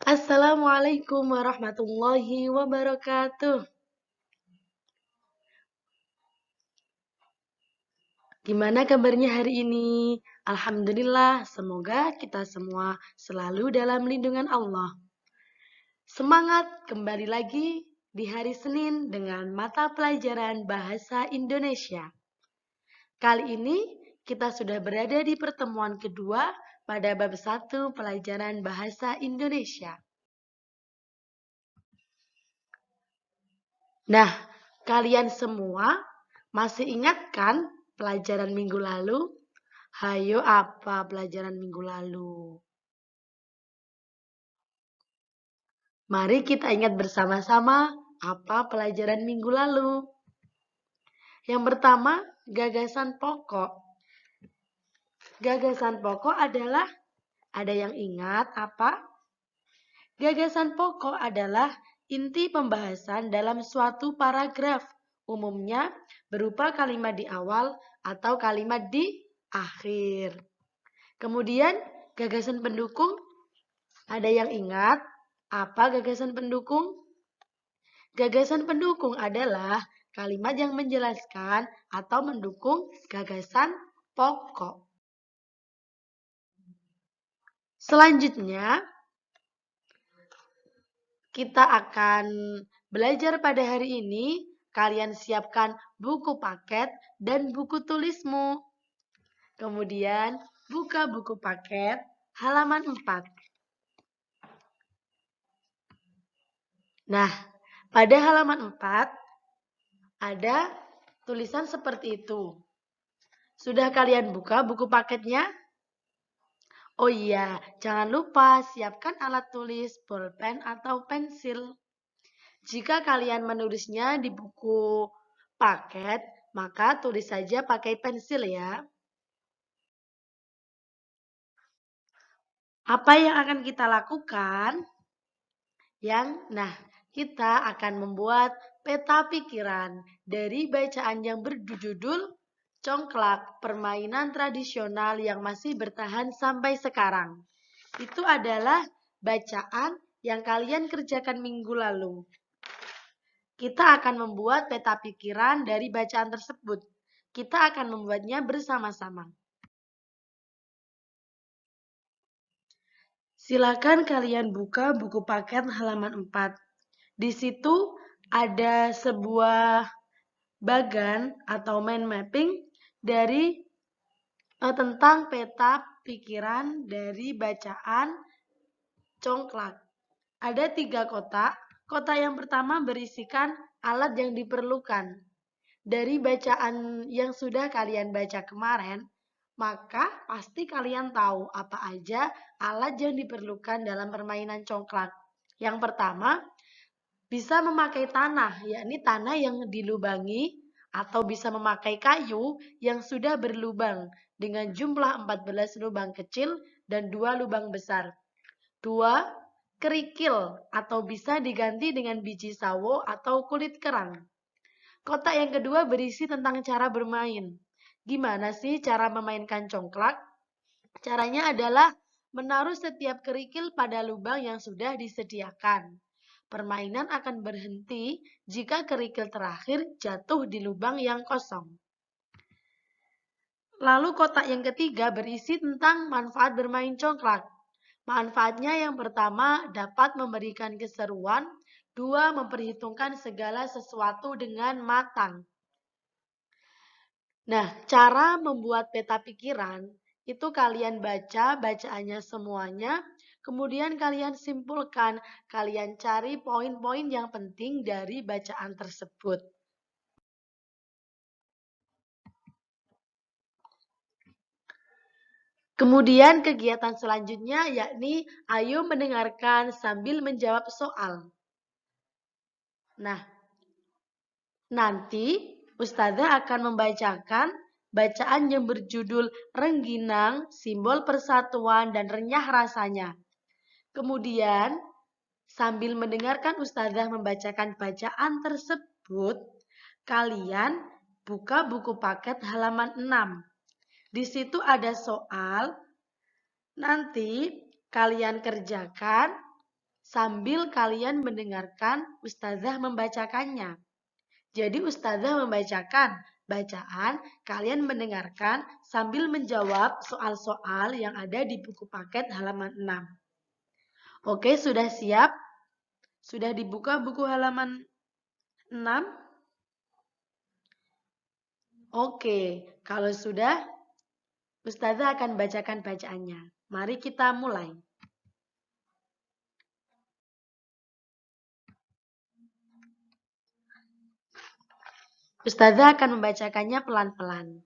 Assalamualaikum warahmatullahi wabarakatuh. Gimana kabarnya hari ini? Alhamdulillah, semoga kita semua selalu dalam lindungan Allah. Semangat kembali lagi di hari Senin dengan mata pelajaran Bahasa Indonesia. Kali ini kita sudah berada di pertemuan kedua pada bab 1 pelajaran Bahasa Indonesia. Nah, kalian semua masih ingat kan pelajaran minggu lalu? Hayo, apa pelajaran minggu lalu? Mari kita ingat bersama-sama apa pelajaran minggu lalu. Yang pertama, gagasan pokok. Gagasan pokok adalah, ada yang ingat apa? Gagasan pokok adalah inti pembahasan dalam suatu paragraf, umumnya berupa kalimat di awal atau kalimat di akhir. Kemudian, gagasan pendukung, ada yang ingat apa gagasan pendukung? Gagasan pendukung adalah kalimat yang menjelaskan atau mendukung gagasan pokok. Selanjutnya, kita akan belajar pada hari ini. Kalian siapkan buku paket dan buku tulismu. Kemudian, buka buku paket halaman 4. Nah, pada halaman 4 ada tulisan seperti itu. Sudah kalian buka buku paketnya? Oh iya, jangan lupa siapkan alat tulis, pulpen atau pensil. Jika kalian menulisnya di buku paket, maka tulis saja pakai pensil ya. Apa yang akan kita lakukan? Kita akan membuat peta pikiran dari bacaan yang berjudul Congklak, permainan tradisional yang masih bertahan sampai sekarang. Itu adalah bacaan yang kalian kerjakan minggu lalu. Kita akan membuat peta pikiran dari bacaan tersebut. Kita akan membuatnya bersama-sama. Silakan kalian buka buku paket halaman 4. Di situ ada sebuah bagan atau mind mapping dari tentang peta pikiran dari bacaan congklak. Ada 3 kotak. Kotak yang pertama berisikan alat yang diperlukan. Dari bacaan yang sudah kalian baca kemarin, maka pasti kalian tahu apa aja alat yang diperlukan dalam permainan congklak. Yang pertama, bisa memakai tanah, yakni tanah yang dilubangi, atau bisa memakai kayu yang sudah berlubang dengan jumlah 14 lubang kecil dan 2 lubang besar. 2. Kerikil atau bisa diganti dengan biji sawo atau kulit kerang. Kotak yang kedua berisi tentang cara bermain. Gimana sih cara memainkan congklak? Caranya adalah menaruh setiap kerikil pada lubang yang sudah disediakan. Permainan akan berhenti jika kerikil terakhir jatuh di lubang yang kosong. Lalu kotak yang ketiga berisi tentang manfaat bermain congklak. Manfaatnya yang pertama dapat memberikan keseruan, 2 memperhitungkan segala sesuatu dengan matang. Nah, cara membuat peta pikiran itu kalian baca bacaannya semuanya, kemudian kalian simpulkan, kalian cari poin-poin yang penting dari bacaan tersebut. Kemudian kegiatan selanjutnya yakni ayo mendengarkan sambil menjawab soal. Nah, nanti Ustazah akan membacakan bacaan yang berjudul Rengginang, Simbol Persatuan dan Renyah Rasanya. Kemudian, sambil mendengarkan Ustazah membacakan bacaan tersebut, kalian buka buku paket halaman 6. Di situ ada soal, nanti kalian kerjakan sambil kalian mendengarkan ustazah membacakannya. Jadi ustazah membacakan bacaan, kalian mendengarkan sambil menjawab soal-soal yang ada di buku paket halaman 6. Oke, sudah siap? Sudah dibuka buku halaman 6? Oke, kalau sudah, ustazah akan bacakan bacaannya. Mari kita mulai. Ustazah akan membacakannya pelan-pelan.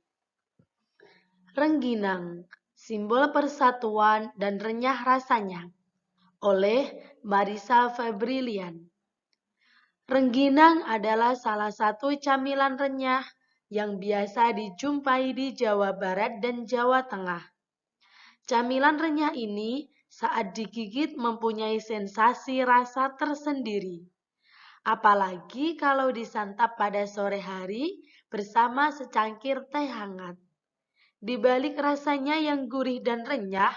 Rengginang, simbol persatuan dan renyah rasanya. Oleh Marisa Febrilian. Rengginang adalah salah satu camilan renyah yang biasa dijumpai di Jawa Barat dan Jawa Tengah. Camilan renyah ini saat digigit mempunyai sensasi rasa tersendiri. Apalagi kalau disantap pada sore hari bersama secangkir teh hangat. Di balik rasanya yang gurih dan renyah,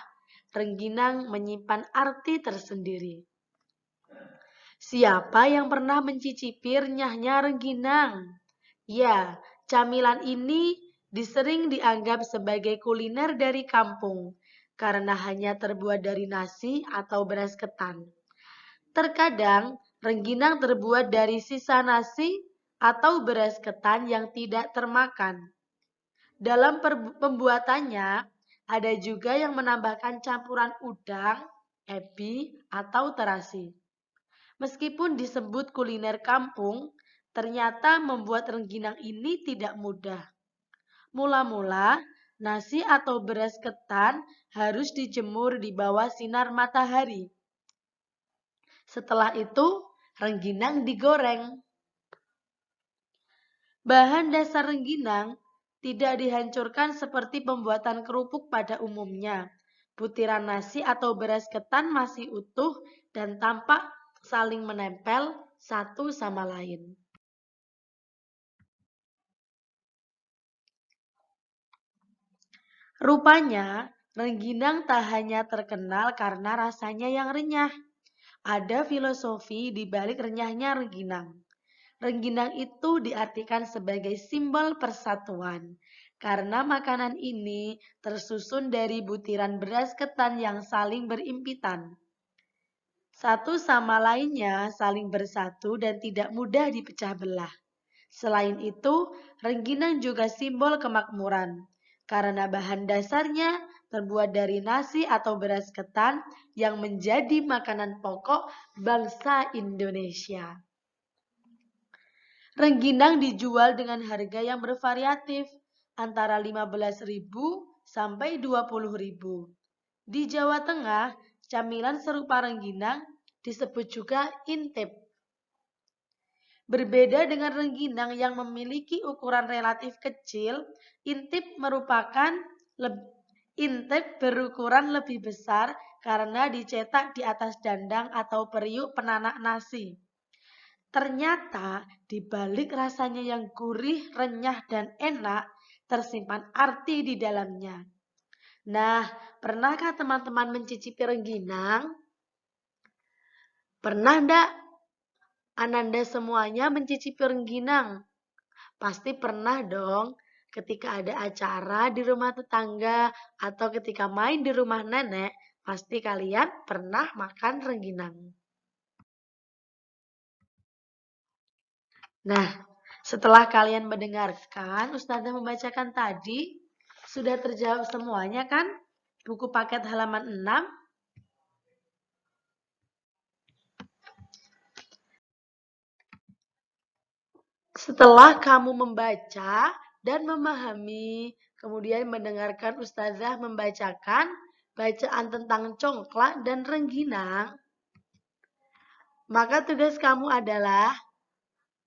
rengginang menyimpan arti tersendiri. Siapa yang pernah mencicipi renyahnya rengginang? Ya, camilan ini sering dianggap sebagai kuliner dari kampung karena hanya terbuat dari nasi atau beras ketan. Terkadang, rengginang terbuat dari sisa nasi atau beras ketan yang tidak termakan. Dalam pembuatannya, ada juga yang menambahkan campuran udang, ebi, atau terasi. Meskipun disebut kuliner kampung, ternyata membuat rengginang ini tidak mudah. Mula-mula, nasi atau beras ketan harus dijemur di bawah sinar matahari. Setelah itu, rengginang digoreng. Bahan dasar rengginang tidak dihancurkan seperti pembuatan kerupuk pada umumnya. Butiran nasi atau beras ketan masih utuh dan tampak saling menempel satu sama lain. Rupanya, rengginang tak hanya terkenal karena rasanya yang renyah. Ada filosofi di balik renyahnya rengginang. Rengginang itu diartikan sebagai simbol persatuan, karena makanan ini tersusun dari butiran beras ketan yang saling berimpitan. Satu sama lainnya saling bersatu dan tidak mudah dipecah belah. Selain itu, rengginang juga simbol kemakmuran, karena bahan dasarnya terbuat dari nasi atau beras ketan yang menjadi makanan pokok bangsa Indonesia. Rengginang dijual dengan harga yang bervariatif, antara 15.000 sampai 20.000. Di Jawa Tengah, camilan serupa rengginang disebut juga intip. Berbeda dengan rengginang yang memiliki ukuran relatif kecil, intip berukuran lebih besar karena dicetak di atas dandang atau periuk penanak nasi. Ternyata di balik rasanya yang gurih, renyah, dan enak, tersimpan arti di dalamnya. Nah, pernahkah teman-teman mencicipi rengginang? Pernah enggak? Ananda semuanya mencicipi rengginang? Pasti pernah dong, ketika ada acara di rumah tetangga atau ketika main di rumah nenek, pasti kalian pernah makan rengginang. Nah, setelah kalian mendengarkan Ustazah membacakan tadi, sudah terjawab semuanya kan? Buku paket halaman 6. Setelah kamu membaca dan memahami, kemudian mendengarkan Ustazah membacakan bacaan tentang congklak dan rengginang, maka tugas kamu adalah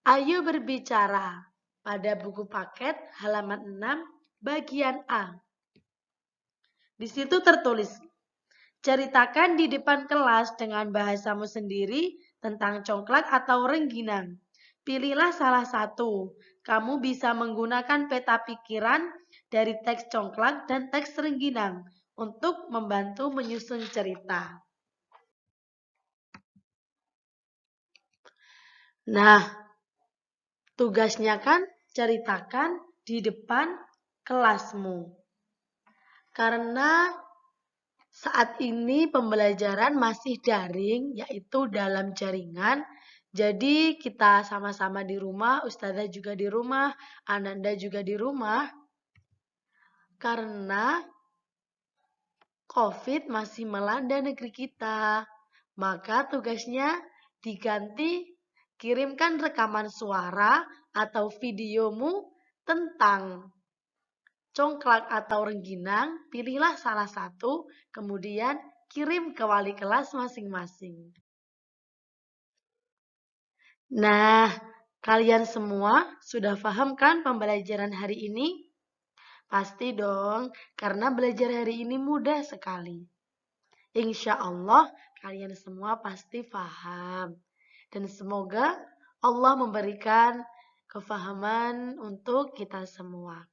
ayo berbicara pada buku paket halaman 6 bagian A. Di situ tertulis, ceritakan di depan kelas dengan bahasamu sendiri tentang congklak atau rengginang. Pilihlah salah satu. Kamu bisa menggunakan peta pikiran dari teks congklak dan teks rengginang untuk membantu menyusun cerita. Nah, tugasnya kan ceritakan di depan kelasmu. Karena saat ini pembelajaran masih daring, yaitu dalam jaringan. Jadi kita sama-sama di rumah, Ustazah juga di rumah, Ananda juga di rumah. Karena COVID masih melanda negeri kita. Maka tugasnya diganti kirimkan rekaman suara atau videomu tentang congklak atau rengginang, pilihlah salah satu, kemudian kirim ke wali kelas masing-masing. Nah, kalian semua sudah paham kan pembelajaran hari ini? Pasti dong, karena belajar hari ini mudah sekali. Insya Allah, kalian semua pasti paham. Dan semoga Allah memberikan kefahaman untuk kita semua.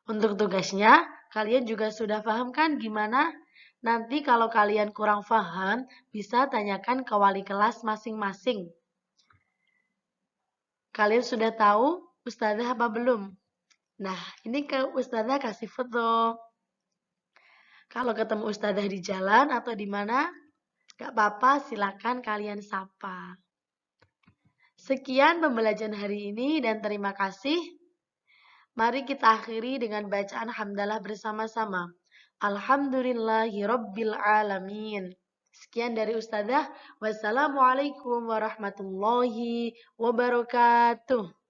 Untuk tugasnya, kalian juga sudah paham kan gimana? Nanti kalau kalian kurang paham, bisa tanyakan ke wali kelas masing-masing. Kalian sudah tahu Ustazah apa belum? Nah, ini ke Ustazah kasih foto. Kalau ketemu Ustazah di jalan atau di mana, gak apa-apa, silakan kalian sapa. Sekian pembelajaran hari ini dan terima kasih. Mari kita akhiri dengan bacaan hamdalah bersama-sama. Alhamdulillahirabbil alamin. Sekian dari Ustazah. Wassalamualaikum warahmatullahi wabarakatuh.